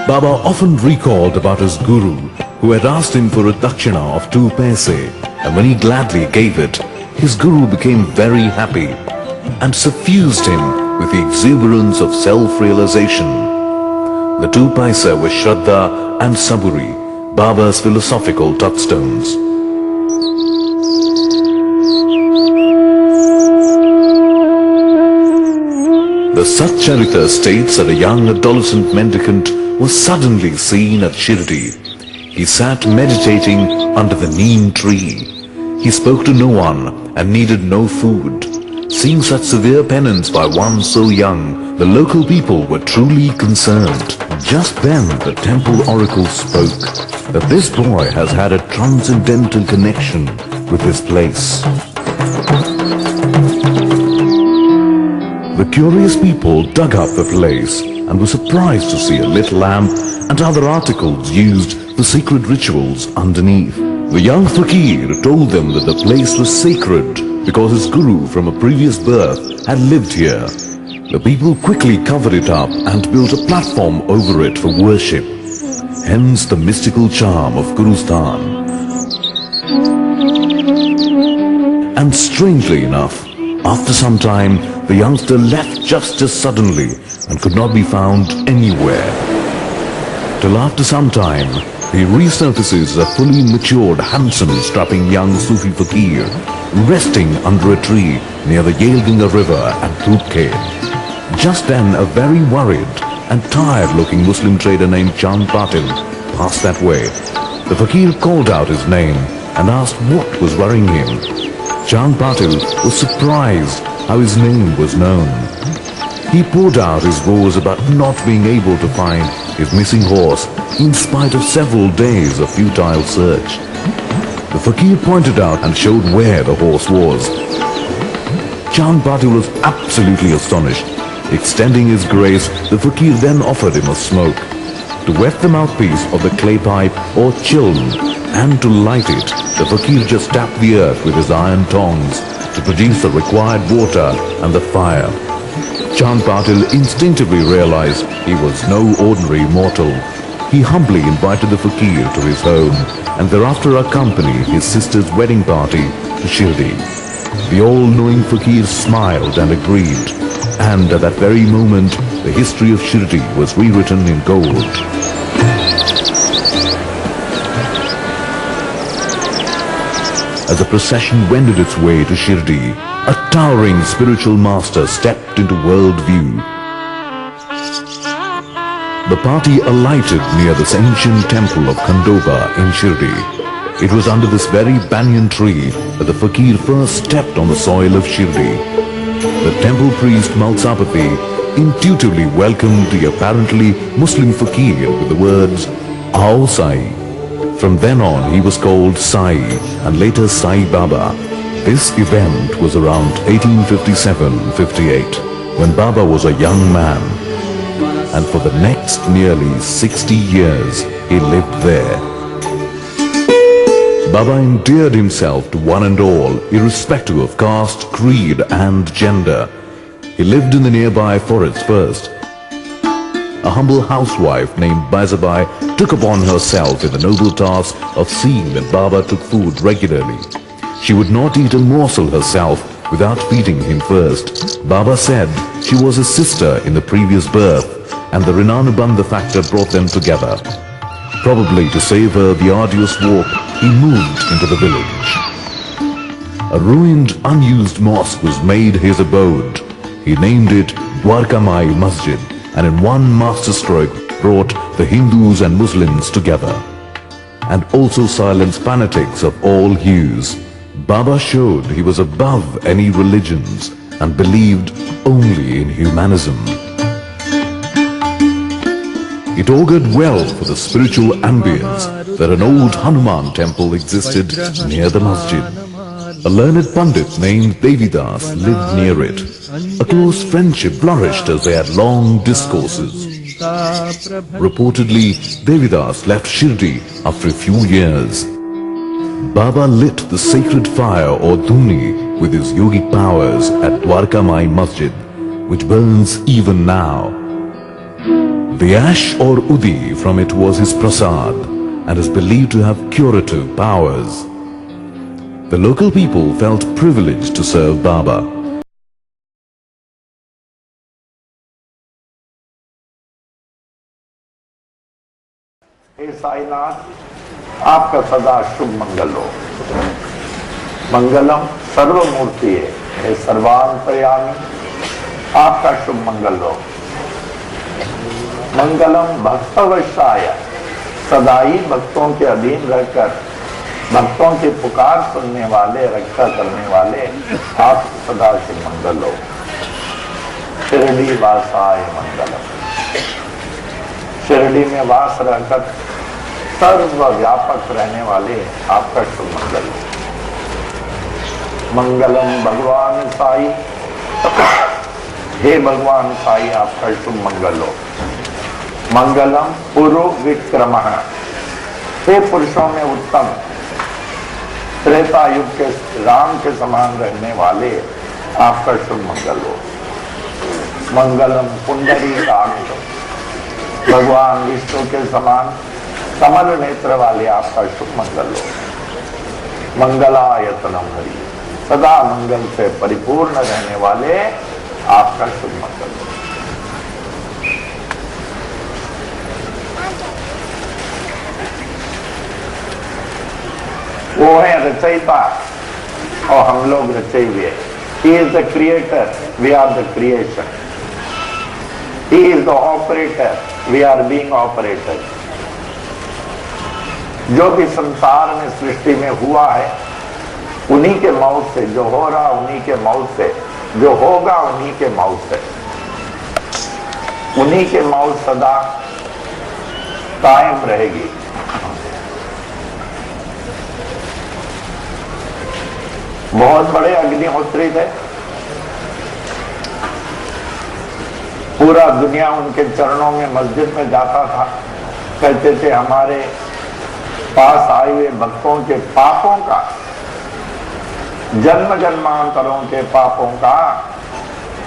Baba often recalled about his guru, who had asked him for a dakshina of 2 paise, and when he gladly gave it, his guru became very happy and suffused him with the exuberance of self-realization. The 2 paise were Shraddha and Saburi, Baba's philosophical touchstones. The Satcharita states that a young adolescent mendicant was suddenly seen at Shirdi. He sat meditating under the neem tree. He spoke to no one and needed no food. Seeing such severe penance by one so young, the local people were truly concerned. Just then the temple oracle spoke that this boy has had a transcendental connection with this place. The curious people dug up the place and were surprised to see a lit lamp and other articles used for secret rituals underneath. The young fakir told them that the place was sacred because his guru from a previous birth had lived here. The people quickly covered it up and built a platform over it for worship. Hence the mystical charm of Gurusthan. And strangely enough, after some time, the youngster left just as suddenly and could not be found anywhere. Till after some time, he resurfaces a fully matured, handsome, strapping young Sufi fakir, resting under a tree near the Yelganga river at Dhupke. Just then, a very worried and tired-looking Muslim trader named Chand Patil passed that way. The fakir called out his name and asked what was worrying him. Chand Patil was surprised how his name was known. He poured out his woes about not being able to find his missing horse in spite of several days of futile search. The fakir pointed out and showed where the horse was. Chand Patil was absolutely astonished. Extending his grace, the fakir then offered him a smoke. To wet the mouthpiece of the clay pipe or chilm and to light it, the fakir just tapped the earth with his iron tongs to produce the required water and the fire. Chand Patil instinctively realized he was no ordinary mortal. He humbly invited the fakir to his home and thereafter accompanied his sister's wedding party to Shirdi. The all-knowing fakir smiled and agreed, and at that very moment the history of Shirdi was rewritten in gold. As the procession wended its way to Shirdi, a towering spiritual master stepped into world view. The party alighted near this ancient temple of Khandova in Shirdi. It was under this very banyan tree that the fakir first stepped on the soil of Shirdi. The temple priest Malsapati intuitively welcomed the apparently Muslim fakir with the words, "Aao Sai." From then on he was called Sai and later Sai Baba. This event was around 1857-58 when Baba was a young man, and for the next nearly 60 years he lived there. Baba endeared himself to one and all, irrespective of caste, creed and gender. He lived in the nearby forest first. A humble housewife named Baizabai took upon herself the noble task of seeing that Baba took food regularly. She would not eat a morsel herself without feeding him first. Baba said she was his sister in the previous birth, and the Rinanubandha factor brought them together. Probably to save her the arduous walk, he moved into the village. A ruined, unused mosque was made his abode. He named it Dwarka Mai Masjid, and in one masterstroke brought the Hindus and Muslims together, and also silenced fanatics of all hues. Baba showed he was above any religions and believed only in humanism. It augured well for the spiritual ambience that an old Hanuman temple existed near the masjid. A learned Pandit named Devidas lived near it. A close friendship flourished as they had long discourses. Reportedly, Devidas left Shirdi after a few years. Baba lit the sacred fire or dhuni with his yogic powers at Dwarka Mai Masjid, which burns even now. The ash or udi from it was his prasad and is believed to have curative powers. The local people felt privileged to serve Baba. हे साईनाथ, आपका सदा शुभ मंगल हो। मंगलम सर्वमूर्ति है सर्वांतर्यामी, आपका शुभ मंगल हो। मंगलम भक्तवशाय, सदा ही भक्तों के अधीन रहकर भक्तों की पुकार सुनने वाले, रक्षा करने वाले, आप सदा शुभ मंगल हो। शिरडी वासाय मंगलम, शिरडी में वास रहकर सर्वव्यापक रहने वाले आपका शुभ मंगल हो। मंगलम भगवान साई, हे भगवान साई आपका शुभ मंगल हो। मंगलम पुरु विक्रम, हे पुरुषों में उत्तम, त्रेता युग के राम के समान रहने वाले आपका शुभ मंगल हो। मंगलम पुंडरीकाक्ष, भगवान विष्णु के समान कमल नेत्र वाले आपका शुभ मंगल हो। मंगलायतनम हरि, सदा मंगल से परिपूर्ण रहने वाले आपका शुभ मंगल हो। वो है रचयिता और हम लोग रचे हुए। He is the creator, we are the creation. He is the operator, we are being operated. जो भी संसार में सृष्टि में हुआ है उन्हीं के मौत से, जो हो रहा उन्हीं के मौत से, जो होगा उन्हीं के मौत से। उन्हीं के मौत सदा कायम रहेगी। बहुत बड़े अग्निहोत्री थे, पूरा दुनिया उनके चरणों में मस्जिद में जाता था, कहते थे हमारे पास आए हुए भक्तों के पापों का, जन्म जन्मांतरों के पापों का,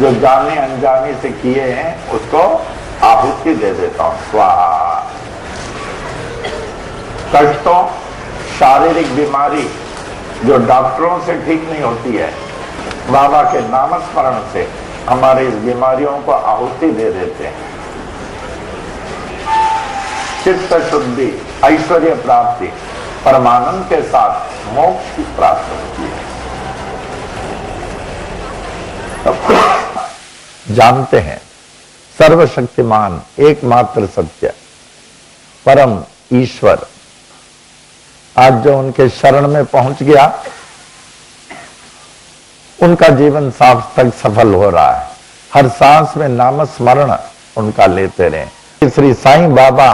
जो जाने अनजाने से किए हैं उसको आहुति दे देता हूं, स्वाहा। कष्टों, शारीरिक बीमारी जो डॉक्टरों से ठीक नहीं होती है, बाबा के नामस्मरण से हमारे इस बीमारियों को आहुति दे देते हैं। चित्त शुद्धि, ऐश्वर्य प्राप्ति, परमानंद के साथ मोक्ष की प्राप्त होती है। तो जानते हैं सर्वशक्तिमान एकमात्र सत्य परम ईश्वर आज जो उनके शरण में पहुंच गया, उनका जीवन सार्थक सफल हो रहा है। हर सांस में नाम स्मरण उनका लेते रहे। श्री साईं बाबा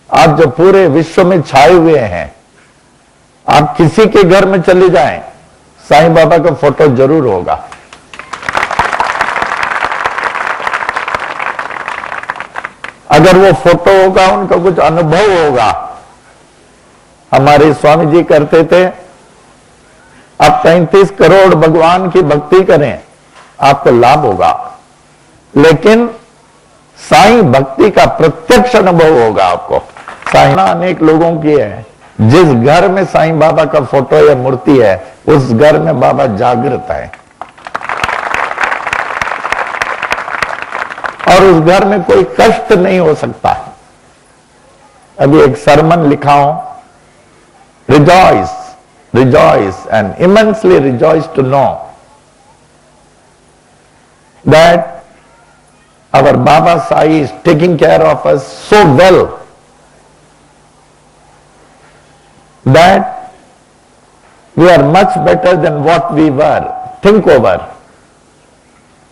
आज जो पूरे विश्व में छाए हुए हैं, आप किसी के घर में चले जाएं, साईं बाबा का फोटो जरूर होगा। अगर वो फोटो होगा, उनका कुछ अनुभव होगा। हमारे स्वामी जी करते थे, आप 33 करोड़ भगवान की भक्ति करें, आपको लाभ होगा, लेकिन साईं भक्ति का प्रत्यक्ष अनुभव होगा आपको। साईं अनेक लोगों की है, जिस घर में साईं बाबा का फोटो या मूर्ति है, उस घर में बाबा जागृत है और उस घर में कोई कष्ट नहीं हो सकता। अभी एक सरमन लिखा हूं, rejoice and immensely rejoice to know that our Baba Sai is taking care of us so well that we are much better than what we were. Think over.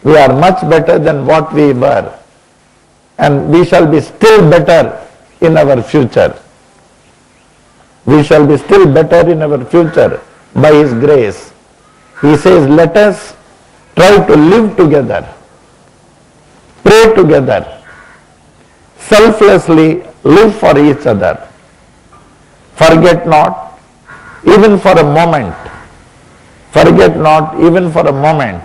We are much better than what we were, and we shall be still better in our future. We shall be still better in our future by His grace. He says, let us try to live together, pray together, selflessly live for each other. Forget not, even for a moment, forget not even for a moment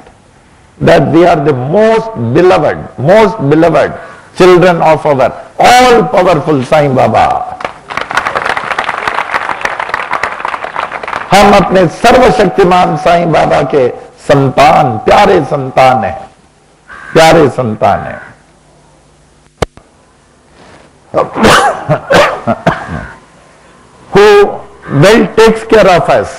that we are the most beloved children of our all powerful Sai Baba. हम अपने सर्वशक्तिमान साईं बाबा के संतान, प्यारे संतान हैं, प्यारे संतान हैं। Who well takes care of us,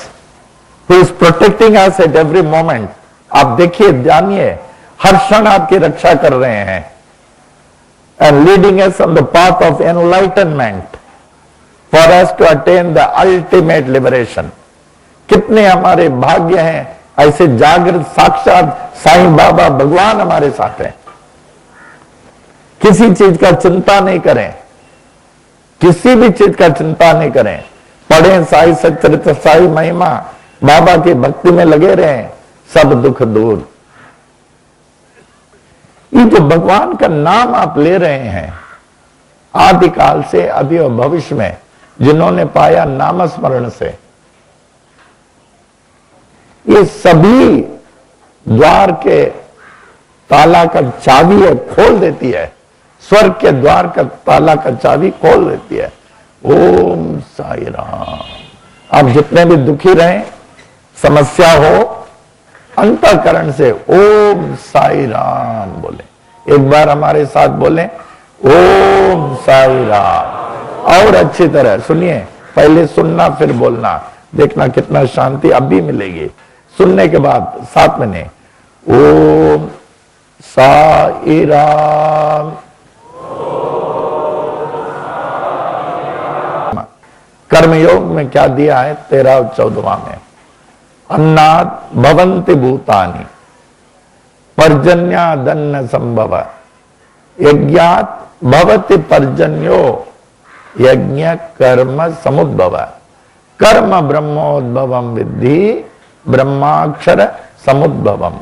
who is protecting us at every moment। आप देखिए, जानिए, हर क्षण आपकी रक्षा कर रहे हैं। And leading us on the path of enlightenment for us to attain the ultimate liberation। कितने हमारे भाग्य हैं, ऐसे जागृत साक्षात साईं बाबा भगवान हमारे साथ हैं। किसी चीज का चिंता नहीं करें, किसी भी चीज का चिंता नहीं करें। पढ़ें साई सच्चरित्र, साई महिमा, बाबा की भक्ति में लगे रहें, सब दुख दूर। ये जो भगवान का नाम आप ले रहे हैं, आदिकाल से अभी और भविष्य में जिन्होंने पाया नाम स्मरण से, ये सभी द्वार के ताला का चाबी है, खोल देती है। स्वर्ग के द्वार का ताला का चाबी खोल देती है। ओम साई राम। आप जितने भी दुखी रहें, समस्या हो, अंतःकरण से ओम साई राम बोले। एक बार हमारे साथ बोले ओम साई राम। और अच्छी तरह सुनिए, पहले सुनना फिर बोलना, देखना कितना शांति अभी मिलेगी। सुनने के बाद साथ में नहीं, ओम साई राम। कर्मयोग में क्या दिया है 13 और 14वां में, अन्नात् भवन्ति भूतानि पर्जन्यादन्न संभव यज्ञात् भवति पर्जन्यो यज्ञ कर्म समुद्भव कर्म ब्रह्मोद्भवम विद्धि ब्रह्माक्षर समुद्भवम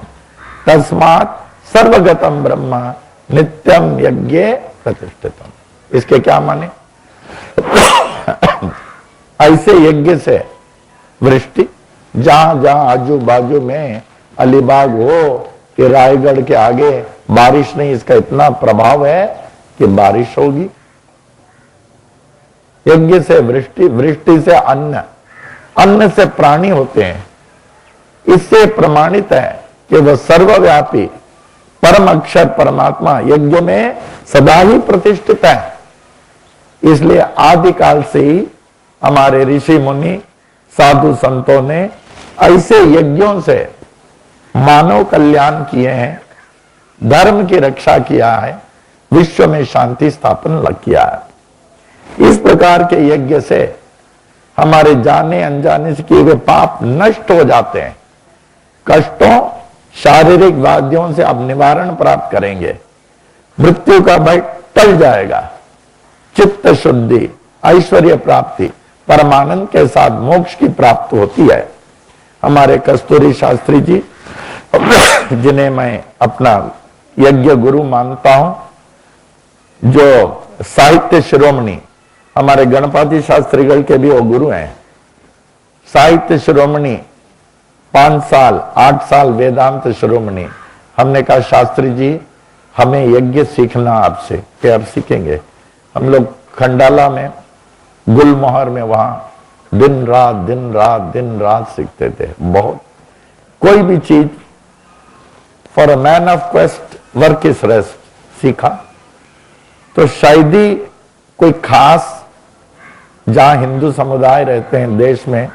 तस्मात् सर्वगतम ब्रह्म नित्यम यज्ञे प्रतिष्ठितम। इसके क्या माने? ऐसे यज्ञ से वृष्टि, जहां जहां आजू बाजू में अलीबाग हो कि रायगढ़ के आगे बारिश नहीं, इसका इतना प्रभाव है कि बारिश होगी। यज्ञ से वृष्टि, वृष्टि से अन्न, अन्न से प्राणी होते हैं। इससे प्रमाणित है कि वह सर्वव्यापी परम अक्षर परमात्मा यज्ञ में सदा ही प्रतिष्ठित है। इसलिए आदिकाल से ही हमारे ऋषि मुनि साधु संतों ने ऐसे यज्ञों से मानव कल्याण किए हैं, धर्म की रक्षा किया है, विश्व में शांति स्थापन किया है। इस प्रकार के यज्ञ से हमारे जाने अनजाने से किए हुए पाप नष्ट हो जाते हैं। कष्टों, शारीरिक वाद्यों से आप निवारण प्राप्त करेंगे, मृत्यु का भय टल जाएगा, चित्त शुद्धि, ऐश्वर्य प्राप्ति, परमानंद के साथ मोक्ष की प्राप्ति होती है। हमारे कस्तूरी शास्त्री जी, जिन्हें मैं अपना यज्ञ गुरु मानता हूं, जो साहित्य शिरोमणि, हमारे गणपति शास्त्रीगढ़ के भी वो गुरु हैं, साहित्य शिरोमणि, 5 साल 8 साल वेदांत शिरोमणि। हमने कहा शास्त्री जी हमें यज्ञ सीखना आपसे, कि आप सीखेंगे। हम लोग खंडाला में, गुलमोहर में, वहां दिन रात सीखते थे। बहुत कोई भी चीज for a man of quest work is rest सीखा। तो शायद ही कोई खास जहां हिंदू समुदाय रहते हैं देश में,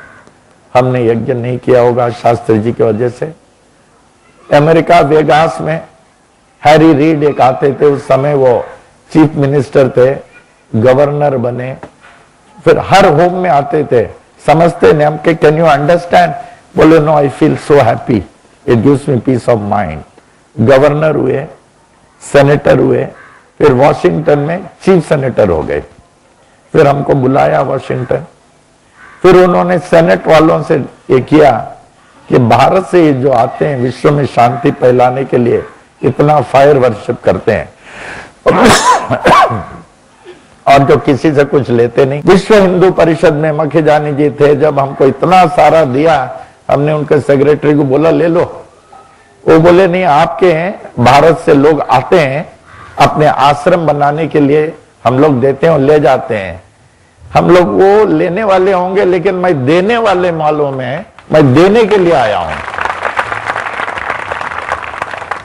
हमने यज्ञ नहीं किया होगा शास्त्री जी की वजह से। अमेरिका वेगास में हैरी रीड एक आते थे, उस समय वो चीफ मिनिस्टर थे, गवर्नर बने, फिर हर होम में आते थे, समझते नहीं हम के कैन यू अंडरस्टैंड? बोले no, I feel so happy, it gives me peace of mind. Governor हुए, सेनेटर हुए, फिर वॉशिंगटन में चीफ सेनेटर हो गए। फिर हमको बुलाया वॉशिंगटन, फिर उन्होंने सेनेट वालों से ये किया कि भारत से ये जो आते हैं विश्व में शांति फैलाने के लिए इतना फायर वर्शिप करते हैं और जो किसी से कुछ लेते नहीं। विश्व हिंदू परिषद में मखीजानी जी थे, जब हमको इतना सारा दिया, हमने उनके सेक्रेटरी को बोला ले लो। वो बोले नहीं, आपके हैं, भारत से लोग आते हैं अपने आश्रम बनाने के लिए हम लोग देते हैं और ले जाते हैं। हम लोग वो लेने वाले होंगे, लेकिन मैं देने वाले मालूम में मैं देने के लिए आया हूं।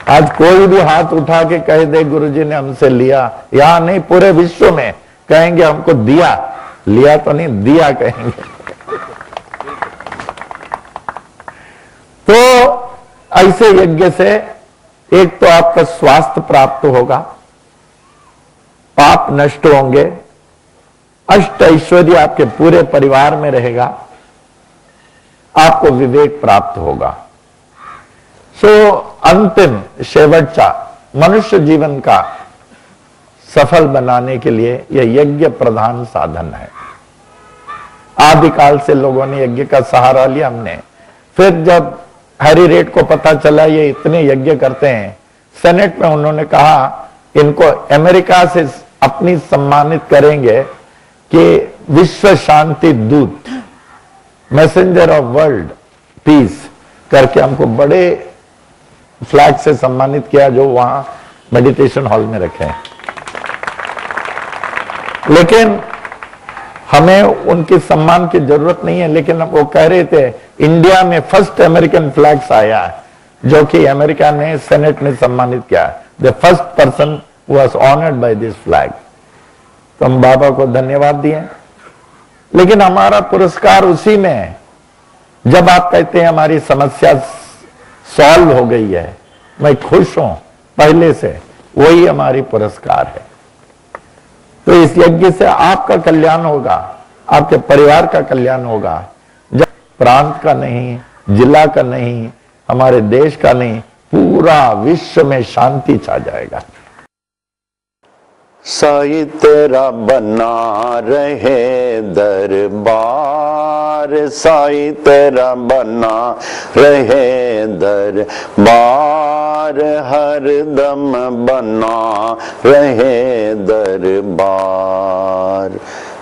आज कोई भी हाथ उठा के कह दे गुरुजी ने हमसे लिया, यहां नहीं पूरे विश्व में कहेंगे हमको दिया, लिया तो नहीं दिया कहेंगे। तो ऐसे यज्ञ से एक तो आपका स्वास्थ्य प्राप्त होगा, पाप नष्ट होंगे, अष्ट ऐश्वर्य आपके पूरे परिवार में रहेगा, आपको विवेक प्राप्त होगा। सो अंतिम शेवटचा मनुष्य जीवन का सफल बनाने के लिए यह यज्ञ प्रधान साधन है। आदिकाल से लोगों ने यज्ञ का सहारा लिया। हमने फिर जब हैरी रेड को पता चला ये इतने यज्ञ करते हैं, सेनेट में उन्होंने कहा इनको अमेरिका से अपनी सम्मानित करेंगे कि विश्व शांति दूत, मैसेंजर ऑफ वर्ल्ड पीस करके हमको बड़े फ्लैग से सम्मानित किया, जो वहां मेडिटेशन हॉल में रखे हैं। लेकिन हमें उनके सम्मान की जरूरत नहीं है। लेकिन वो कह रहे थे इंडिया में फर्स्ट अमेरिकन फ्लैग्स आया है, जो कि अमेरिका ने सेनेट ने सम्मानित किया। The first person was honoured by this flag. तो हम बाबा को धन्यवाद दिए। लेकिन हमारा पुरस्कार उसी में है जब आप कहते हैं हमारी समस्या सॉल्व हो गई है, मैं खुश हूं पहले से, वही हमारी पुरस्कार है। तो इस यज्ञ से आपका कल्याण होगा, आपके परिवार का कल्याण होगा। जब प्रांत का नहीं, जिला का नहीं, हमारे देश का नहीं, पूरा विश्व में शांति छा जाएगा। साईं तेरा बना रहे दरबार, साईं तेरा बना रहे दरबार, हर दम बना रहे दरबार।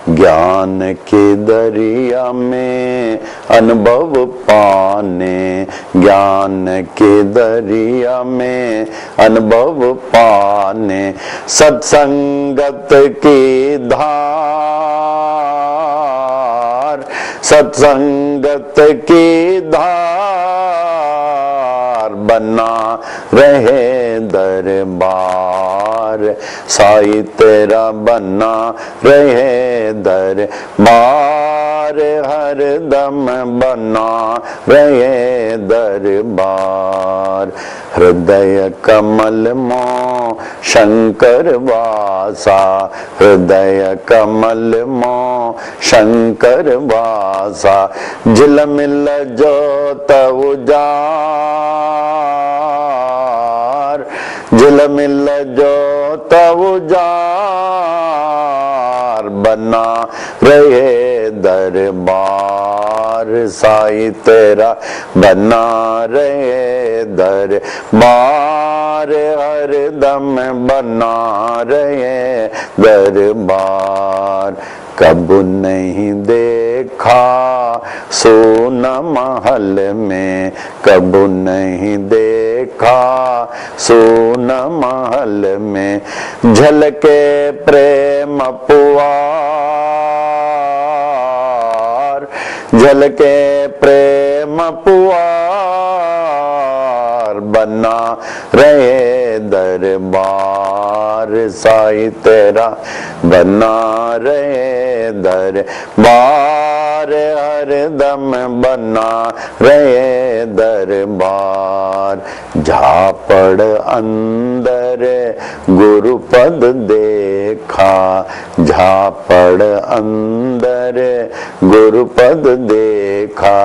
ज्ञान के दरिया में अनुभव पाने, ज्ञान के दरिया में अनुभव पाने, सत्संगत की धार, सत्संगत की धार बना रहे दरबार। साईं तेरा बना रहे दरबार, हर दम बना रहे दरबार। हृदय कमल मो शंकर वासा, हृदय कमल मो शंकर वासा, झिलमिल जो तव जार, झिलमिल जो तव जार बना रहे दरबार। साईं तेरा बना रहे दरबार, हर दम बना रहे दरबार। कब नहीं देखा सोना महल में, कब नहीं देखा सोना महल में, झलके प्रेम पुआर, झलके प्रेम पुआर बना रहे दरबार। साईं तेरा बना रहे दरबार, हर दम बना रहे दरबार। झापड़ अंदर गुरुपद देखा, झापड़ अंदर गुरुपद देखा,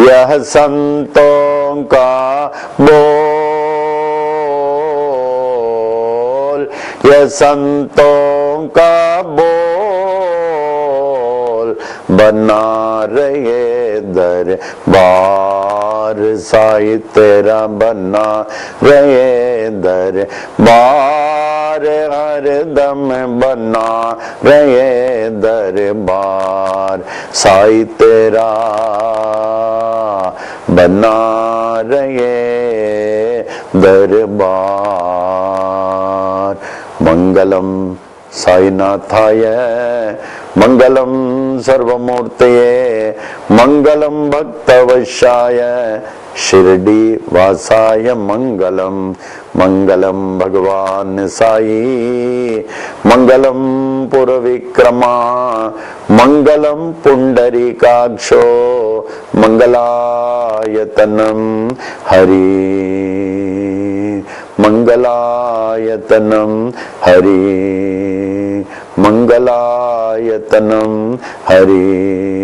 यह संतों का बोल, यह संतों का बोल बना रहे दरबार। साईं तेरा बना रहे दरबार, हर दम बना रहे दरबार। साईं तेरा बना रहे दरबार। साईनाथाय मंगलम सर्वमूर्तये मंगलम भक्तवशाय शिरडी वासाय मंगलम मंगलम भगवान साई मंगलम पुरविक्रमा मंगलम पुंडरीकाक्षो मंगलायतनम हरि मंगलायतनम हरि मंगलायतनम हरि।